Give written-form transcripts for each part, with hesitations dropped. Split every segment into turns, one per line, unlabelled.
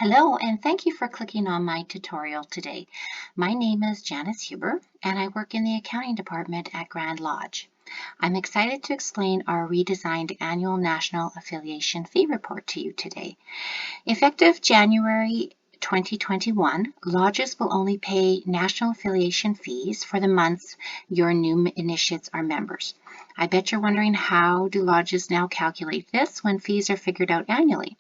Hello, and thank you for clicking on my tutorial today. My name is Janice Huber, and I work in the accounting department at Grand Lodge. I'm excited to explain our redesigned annual national affiliation fee report to you today. Effective January 2021, lodges will only pay national affiliation fees for the months your new initiates are members. I bet you're wondering, how do lodges now calculate this when fees are figured out annually?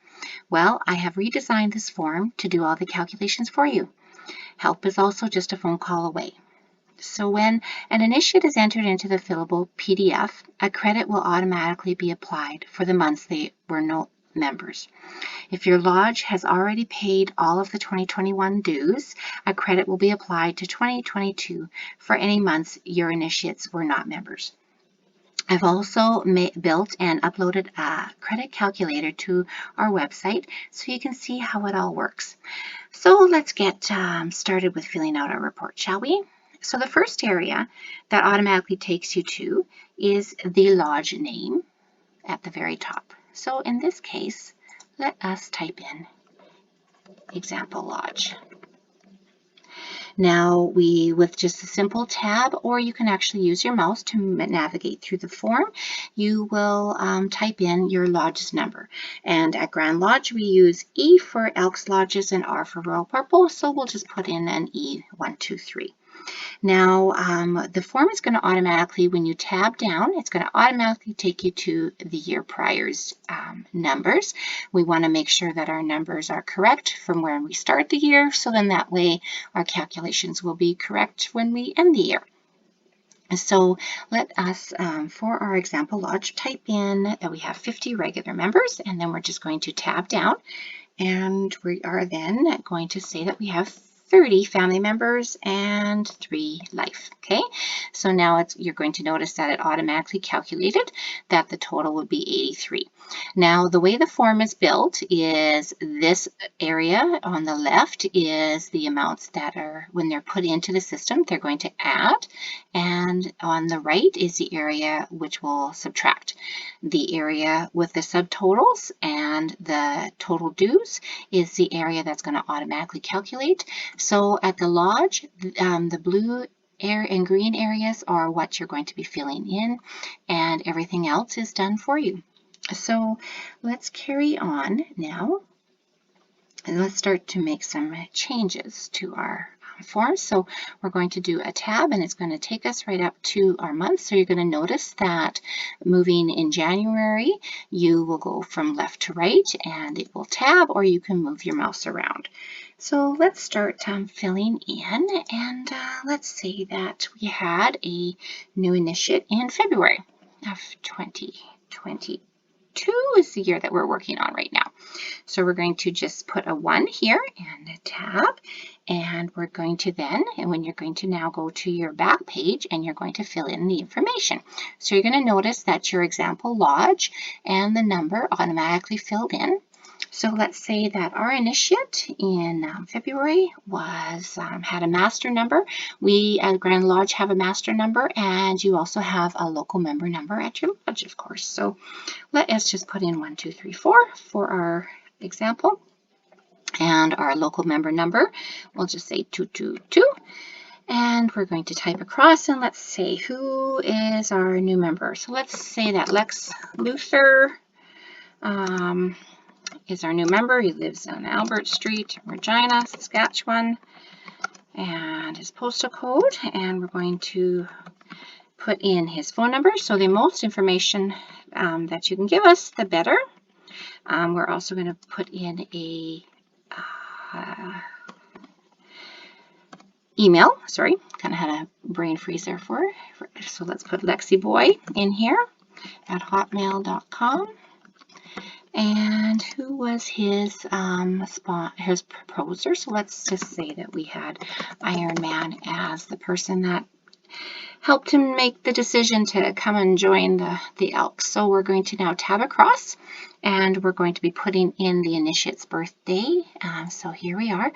Well, I have redesigned this form to do all the calculations for you. Help is also just a phone call away. So when an initiate is entered into the fillable PDF, a credit will automatically be applied for the months they were no members. If your lodge has already paid all of the 2021 dues, a credit will be applied to 2022 for any months your initiates were not members. I've also built and uploaded a credit calculator to our website so you can see how it all works. So let's get started with filling out our report, shall we? So the first area that automatically takes you to is the lodge name at the very top. So in this case, let us type in Example Lodge. Now with just a simple tab, or you can actually use your mouse to navigate through the form, you will type in your lodge's number. And at Grand Lodge, we use E for Elks Lodges and R for Royal Purple, so we'll just put in an E123. Now, the form is going to automatically, when you tab down, it's going to automatically take you to the year prior's numbers. We want to make sure that our numbers are correct from where we start the year, so then that way our calculations will be correct when we end the year. So let us, for our example lodge, type in that we have 50 regular members, and then we're just going to tab down, and we are then going to say that we have 30 family members and 3 life. Okay, so now you're going to notice that it automatically calculated that the total would be 83. Now the way the form is built is this area on the left is the amounts that are, when they're put into the system, they're going to add, and on the right is the area which will subtract. The area with the subtotals and the total dues is the area that's going to automatically calculate. So at the lodge, the blue and green areas are what you're going to be filling in, and everything else is done for you. So let's carry on now, and let's start to make some changes to our form. So we're going to do a tab, and it's going to take us right up to our month. So you're going to notice that moving in January, you will go from left to right and it will tab, or you can move your mouse around. So let's start filling in, and let's say that we had a new initiate in February of 2022 is the year that we're working on right now. So we're going to just put a 1 here and a tab, and we're going to then, and when you're going to now go to your back page and you're going to fill in the information. So you're going to notice that your example lodge and the number automatically filled in. So let's say that our initiate in February was had a master number. We at Grand Lodge have a master number, and you also have a local member number at your lodge, of course. So let us just put in 1, 2, 3, 4 for our example. And our local member number, we'll just say 222. And we're going to type across, and let's say who is our new member. So let's say that Lex Luther is our new member. He lives on Albert Street, Regina, Saskatchewan, and his postal code. And we're going to put in his phone number. So the most information that you can give us, the better. We're also going to put in a email. Sorry, kind of had a brain freeze there so let's put LexiBoy in here at hotmail.com. And who was his proposer? So let's just say that we had Iron Man as the person that helped him make the decision to come and join the Elks. So we're going to now tab across, and we're going to be putting in the initiate's birthday. So here we are.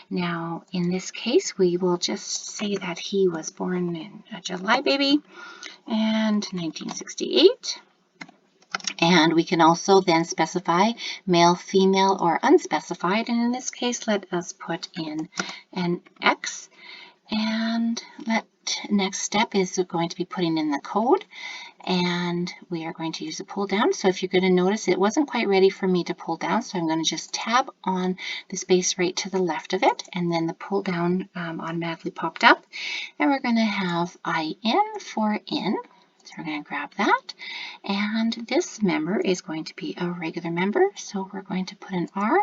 Now, in this case, we will just say that he was born in a July baby and 1968. And we can also then specify male, female, or unspecified. And in this case, let us put in an X. And next step is going to be putting in the code. And we are going to use a pull down. So if you're going to notice, it wasn't quite ready for me to pull down. So I'm going to just tab on the space right to the left of it. And then the pull down automatically popped up. And we're going to have IN for in. So we're going to grab that, and this member is going to be a regular member, so we're going to put an R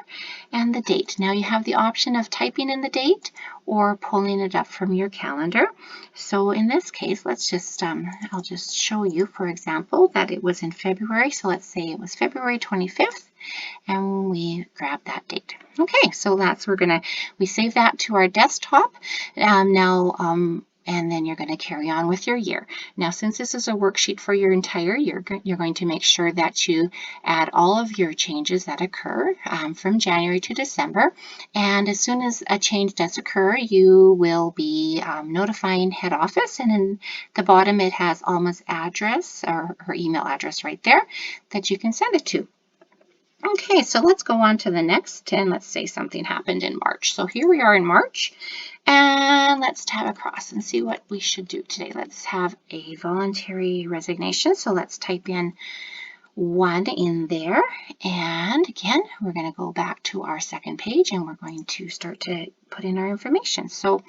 and the date. Now you have the option of typing in the date or pulling it up from your calendar. So in this case, let's just, I'll just show you, for example, that it was in February. So let's say it was February 25th, and we grab that date. Okay, so we save that to our desktop. And then you're going to carry on with your year. Now, since this is a worksheet for your entire year, you're going to make sure that you add all of your changes that occur from January to December. And as soon as a change does occur, you will be notifying head office. And in the bottom, it has Alma's address, or her email address right there, that you can send it to. Okay, so let's go on to the next, and let's say something happened in March. So here we are in March, and let's tab across and see what we should do today. Let's have a voluntary resignation. So let's type in 1 in there, and again, we're going to go back to our second page, and we're going to start to put in our information. So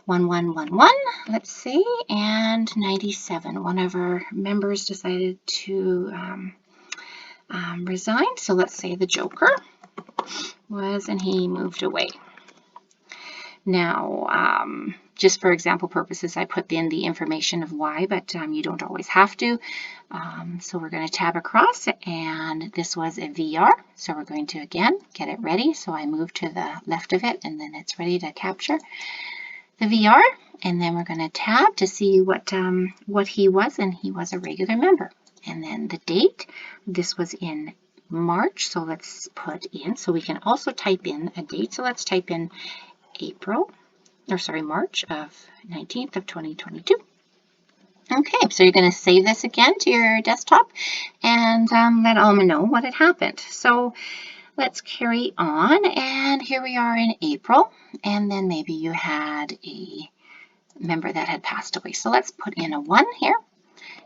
1111, let's see, and 97. One of our members decided to resigned. So let's say the Joker was, and he moved away. Now, just for example purposes, I put in the information of why, but you don't always have to. So we're going to tab across, and this was a VR. So we're going to, again, get it ready. So I move to the left of it, and then it's ready to capture the VR. And then we're going to tab to see what he was, and he was a regular member. And then the date, this was in March, so let's put in, so we can also type in a date. So let's type in March of 19th of 2022. Okay, so you're going to save this again to your desktop and let Alma know what had happened. So let's carry on, and here we are in April, and then maybe you had a member that had passed away. So let's put in a 1 here,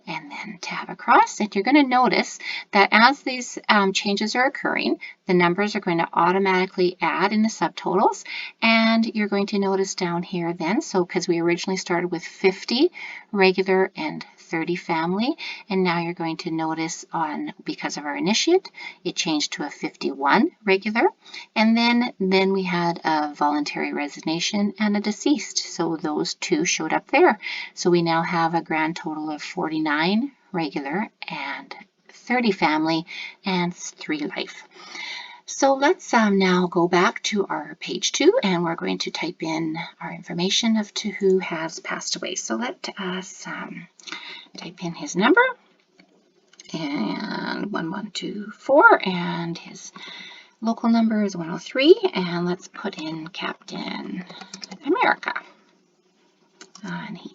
and then tab across, and you're going to notice that as these changes are occurring, the numbers are going to automatically add in the subtotals, and you're going to notice down here then, so because we originally started with 50 regular and 30 family, and now you're going to notice because of our initiate, it changed to a 51 regular, and then we had a voluntary resignation and a deceased, so those two showed up there. So we now have a grand total of 49 regular and 30 family and 3 life. So let's now go back to our page 2, and we're going to type in our information of to who has passed away. So let us type in his number, and 1124, and his local number is 103, and let's put in Captain America. And he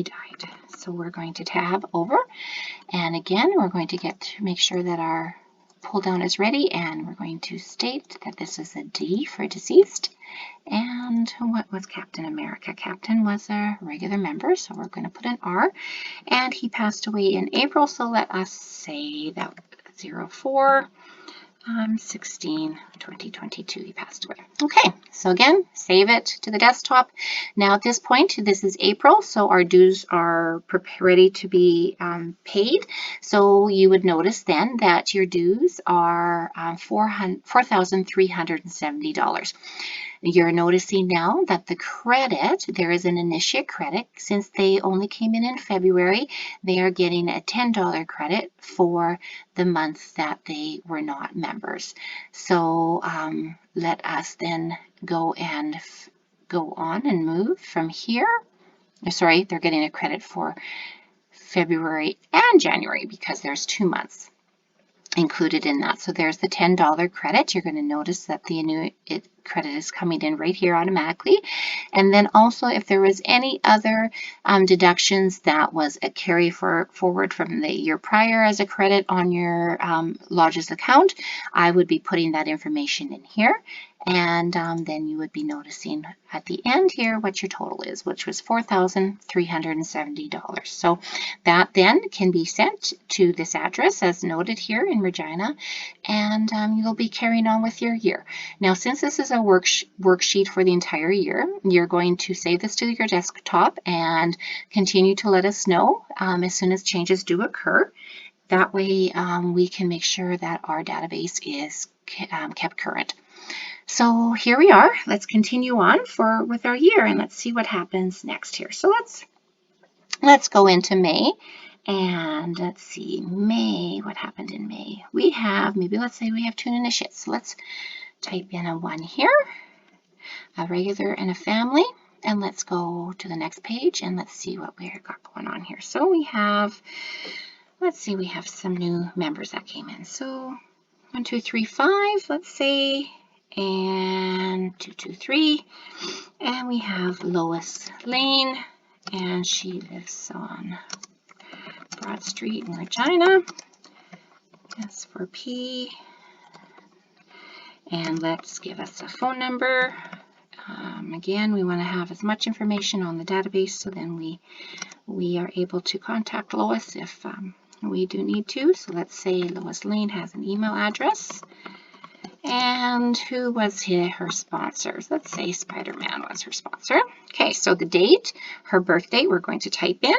died. So we're going to tab over, and again, we're going to make sure that our pull down is ready, and we're going to state that this is a D for deceased. And what was Captain America? Captain was a regular member, so we're going to put an R, and he passed away in April, so let us say that 04 16 2022 he passed away. Okay, so again, save it to the desktop. Now at this point, this is April, so our dues are ready to be paid. So you would notice then that your dues are $4,370. You're noticing now that the credit, there is an initiate credit. Since they only came in February, they are getting a $10 credit for the month that they were not members. So let us then go on and move from here. Sorry, they're getting a credit for February and January because there's 2 months. included in that. So there's the $10 credit. You're going to notice that the credit is coming in right here automatically. And then also if there was any other deductions that was a carry forward from the year prior as a credit on your Lodge's account, I would be putting that information in here. And then you would be noticing at the end here what your total is, which was $4,370. So that then can be sent to this address as noted here in Regina, and you'll be carrying on with your year. Now, since this is a worksheet for the entire year, you're going to save this to your desktop and continue to let us know as soon as changes do occur. That way we can make sure that our database is kept current. So here we are. Let's continue on with our year, and let's see what happens next here. So let's go into May, and let's see May. What happened in May? We have let's say we have 2 initiates. So let's type in a 1 here, a regular and a family, and let's go to the next page and let's see what we've got going on here. So we have, let's see, we have some new members that came in. So 1, 2, 3, 5. Let's say. And 2, 2, 3, and we have Lois Lane, and she lives on Broad Street in Regina. S for P, and let's give us a phone number. Again, we want to have as much information on the database so then we are able to contact Lois if we do need to. So let's say Lois Lane has an email address. And who was her sponsors? Let's say Spider-Man was her sponsor. Okay, so the date, her birth date, we're going to type in.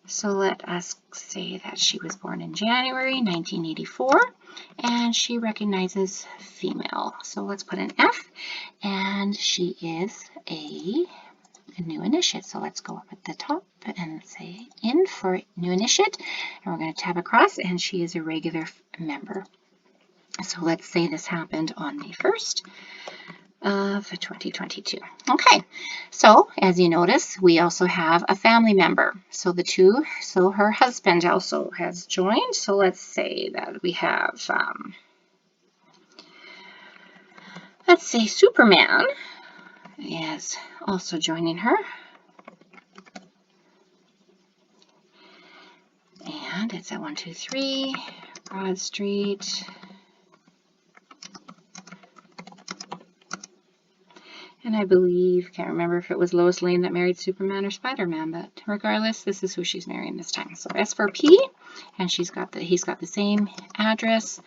So let us say that she was born in January 1984, and she recognizes female. So let's put an F, and she is a new initiate. So let's go up at the top and say in for new initiate, and we're going to tab across, and she is a regular member. So let's say this happened on May 1st of 2022. Okay, so as you notice, we also have a family member. So her husband also has joined. So let's say that we have, let's say Superman is also joining her. And it's at 1, 2, 3, Broad Street. And I believe, can't remember if it was Lois Lane that married Superman or Spider-Man, but regardless, this is who she's marrying this time. So S for P, and he's got the same address,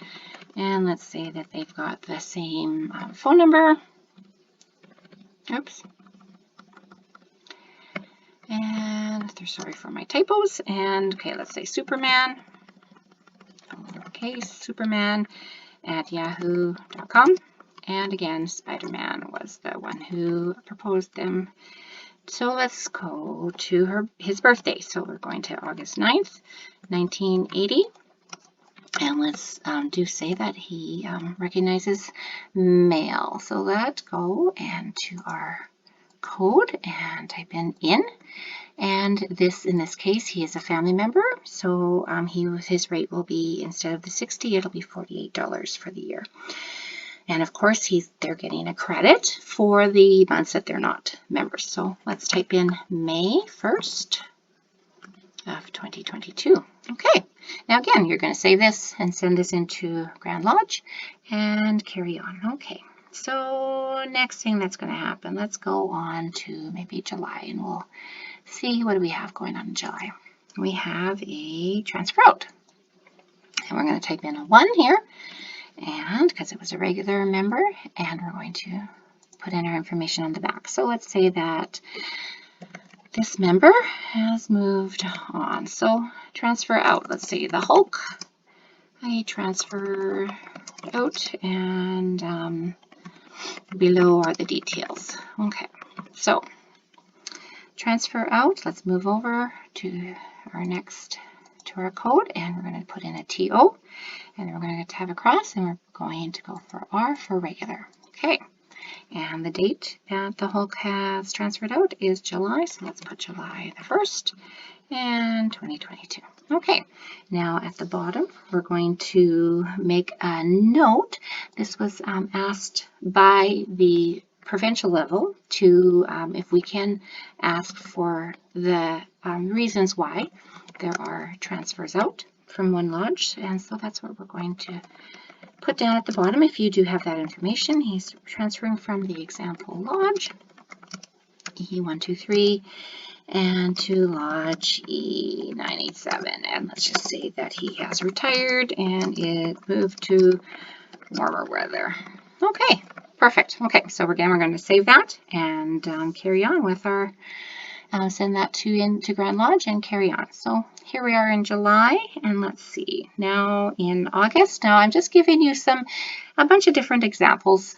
and let's say that they've got the same phone number. Oops. And they're sorry for my typos. And okay, let's say Superman, lowercase Superman at yahoo.com. And again, Spider-Man was the one who proposed them. So let's go to his birthday. So we're going to August 9th, 1980. And let's do say that he recognizes male. So let's go and to our code and type in. And this, in this case, he is a family member. So his rate will be, instead of the $60, it'll be $48 for the year. And of course, they're getting a credit for the months that they're not members. So let's type in May 1st of 2022. Okay, now again, you're going to save this and send this into Grand Lodge and carry on. Okay, so next thing that's going to happen, let's go on to maybe July, and we'll see what do we have going on in July. We have a transfer out, and we're going to type in a 1 here. And because it was a regular member, and we're going to put in our information on the back. So let's say that this member has moved on. So transfer out, let's say the Hulk. I transfer out, and below are the details. Okay, so transfer out, let's move over to our code, and we're going to put in a TO. And then we're going to tab across, and we're going to go for R for regular. Okay, and the date that the Hulk has transferred out is July, so let's put July the 1st and 2022. Okay, now at the bottom, we're going to make a note. This was asked by the provincial level to, if we can, ask for the reasons why there are transfers out from one lodge, and so that's what we're going to put down at the bottom. If you do have that information, he's transferring from the example lodge E123 and to lodge E987, and let's just say that he has retired and it moved to warmer weather. Okay, perfect. Okay, so again, we're going to save that and carry on with our send that into Grand Lodge and carry on. So here we are in July, and let's see, now in August. Now I'm just giving you a bunch of different examples,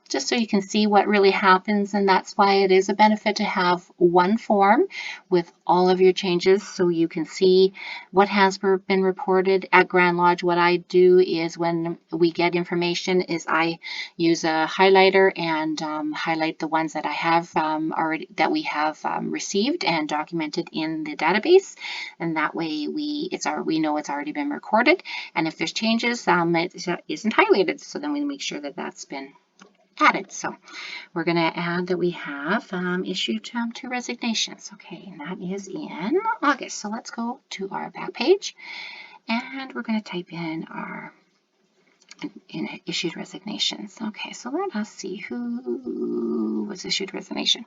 just so you can see what really happens, and that's why it is a benefit to have one form with all of your changes so you can see what has been reported at Grand Lodge. What I do is when we get information is I use a highlighter and highlight the ones that I have already, that we have received and documented in the database, and that way we know it's already been recorded, and if there's changes, it isn't highlighted, so then we make sure that that's been added. So we're going to add that we have issued 2 resignations. Okay, and that is in August. So let's go to our back page, and we're going to type in our issued resignations. Okay, so let us see who was issued resignation.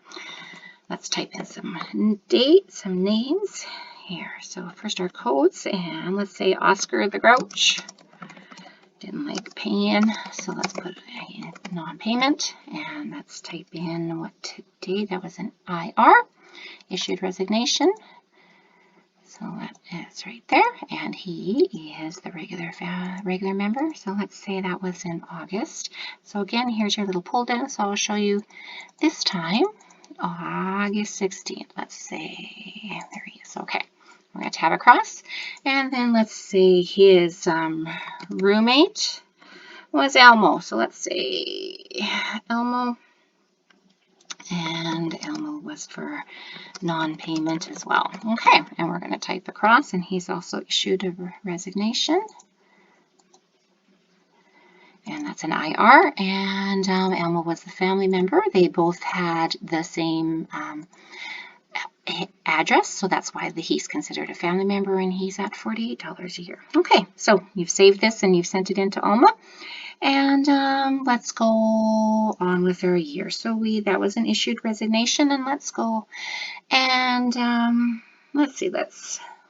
Let's type in some dates, some names here. So first our codes, and let's say Oscar the Grouch. Didn't like paying, so let's put a non-payment, and let's type in what today, that was an IR, issued resignation. So that is right there, and he is the regular member, so let's say that was in August. So again, here's your little pull down, so I'll show you this time, August 16th, let's say, there he is, okay. We're going to tab across, and then let's say his roommate was Elmo. So let's say Elmo, and Elmo was for non-payment as well. Okay, and we're going to type across, and he's also issued a resignation. And that's an IR, and Elmo was the family member. They both had the same address, so that's why he's considered a family member, and he's at $48 a year. Okay, so you've saved this and you've sent it into Alma, and let's go on with our year. So that was an issued resignation, and let's go and let's see,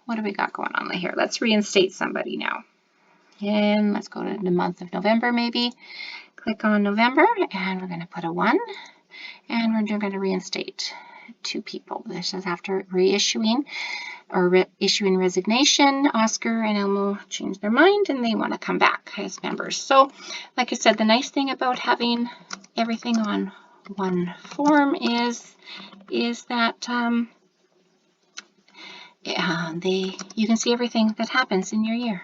what do we got going on here? Let's reinstate somebody now, and let's go to the month of November maybe. Click on November, and we're going to put a 1, and we're going to reinstate 2 people. This is after reissuing or issuing resignation. Oscar and Elmo changed their mind and they want to come back as members. So like I said, the nice thing about having everything on one form is that you can see everything that happens in your year.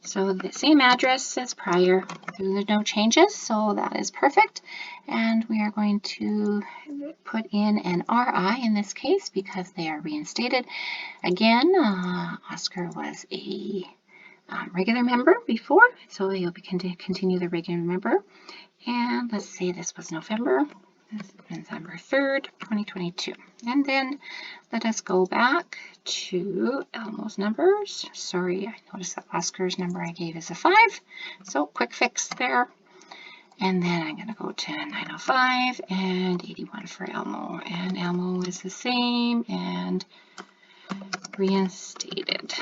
So the same address as prior, there's no changes, so that is perfect. And we are going to put in an RI in this case because they are reinstated. Again, Oscar was a regular member before, so he'll continue the regular member. And let's say this was November 3rd, 2022. And then let us go back to Elmo's numbers. Sorry, I noticed that Oscar's number I gave is a 5. So quick fix there. And then I'm going to go to 905 and 81 for Elmo. And Elmo is the same and reinstated.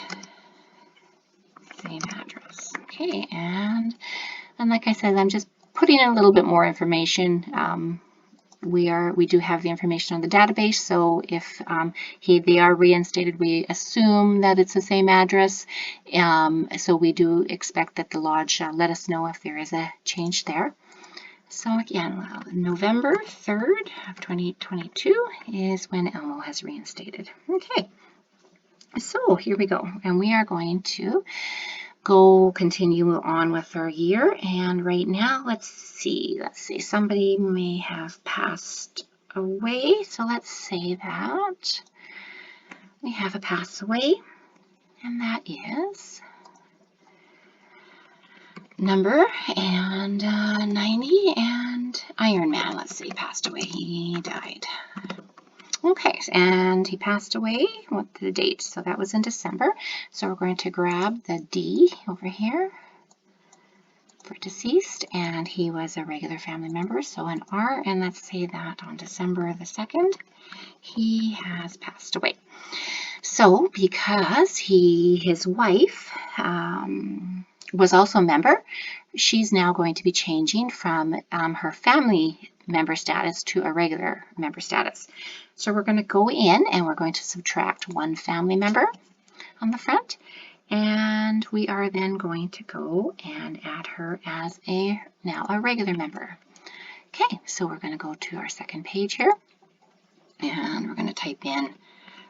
Same address. Okay, and like I said, I'm just putting in a little bit more information. We do have the information on the database, so if they are reinstated, we assume that it's the same address. So we do expect that the lodge let us know if there is a change there. So again, November 3rd of 2022 is when Elmo has reinstated. Okay, so here we go, and we are going to continue on with our year. And right now, let's see, somebody may have passed away, so let's say that we have a pass away, and that is number and 90, and Iron Man, let's see, passed away. He died. Okay, and he passed away, what the date? So that was in December. So we're going to grab the D over here for deceased, and he was a regular family member, so an R, and let's say that on December the 2nd, he has passed away. So because his wife was also a member, she's now going to be changing from her family member status to a regular member status. So we're going to go in and we're going to subtract one family member on the front, and we are then going to go and add her as now a regular member. Okay, so we're going to go to our second page here, and we're going to type in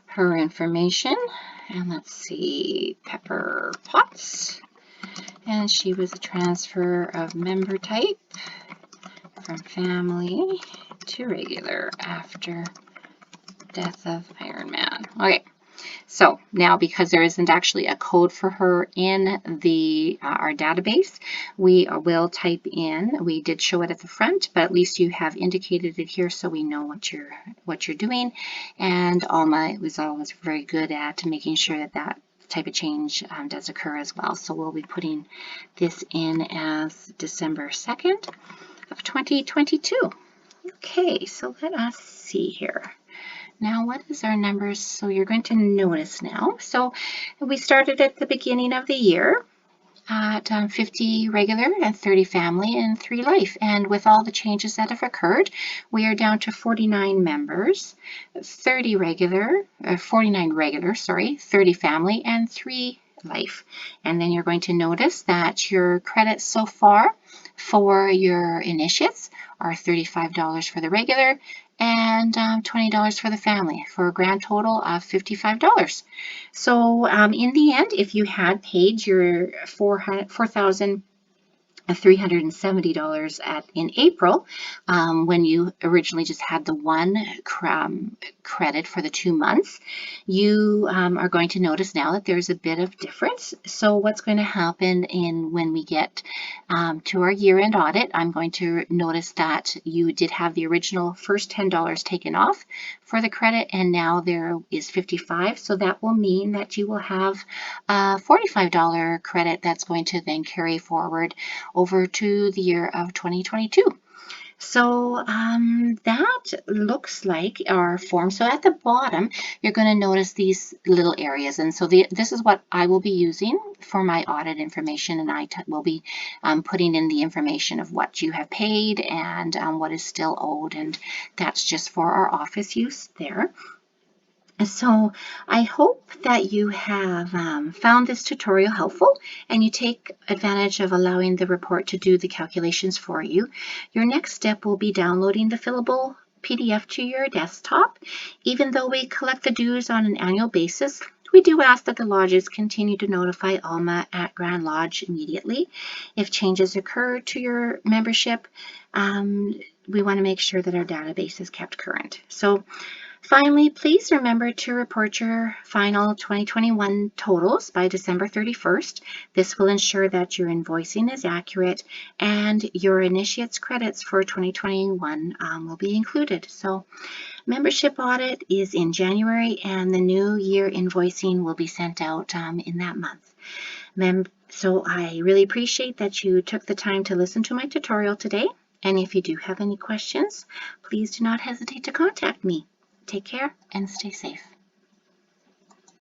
her information, and let's see, Pepper Potts, and she was a transfer of member type from family to regular after death of Iron Man. Okay, so now because there isn't actually a code for her in the our database, we will type in, we did show it at the front, but at least you have indicated it here so we know what you're doing. And Alma was always very good at making sure that that type of change does occur as well. So we'll be putting this in as December 2nd of 2022. Okay, so let us see here. Now, what is our numbers? So you're going to notice now. So we started at the beginning of the year at 50 regular and 30 family and 3 life. And with all the changes that have occurred, we are down to 49 members, 49 regular, 30 family and 3 life. And then you're going to notice that your credits so far for your initiates are $35 for the regular and $20 for the family, for a grand total of $55. So in the end, if you had paid your $4,370 in April, when you originally just had the one credit for the 2 months, you are going to notice now that there's a bit of difference. So what's going to happen when we get to our year-end audit, I'm going to notice that you did have the original first $10 taken off for the credit, and now there is $55. So that will mean that you will have a $45 credit that's going to then carry forward over to the year of 2022. So that looks like our form. So at the bottom, you're going to notice these little areas. And so this is what I will be using for my audit information. And I will be putting in the information of what you have paid and what is still owed. And that's just for our office use there. So I hope that you have found this tutorial helpful and you take advantage of allowing the report to do the calculations for you. Your next step will be downloading the fillable PDF to your desktop. Even though we collect the dues on an annual basis, we do ask that the lodges continue to notify Alma at Grand Lodge immediately. If changes occur to your membership, we want to make sure that our database is kept current. So finally, please remember to report your final 2021 totals by December 31st. This will ensure that your invoicing is accurate and your initiates credits for 2021 will be included. So membership audit is in January and the new year invoicing will be sent out in that month. So I really appreciate that you took the time to listen to my tutorial today. And if you do have any questions, please do not hesitate to contact me. Take care and stay safe.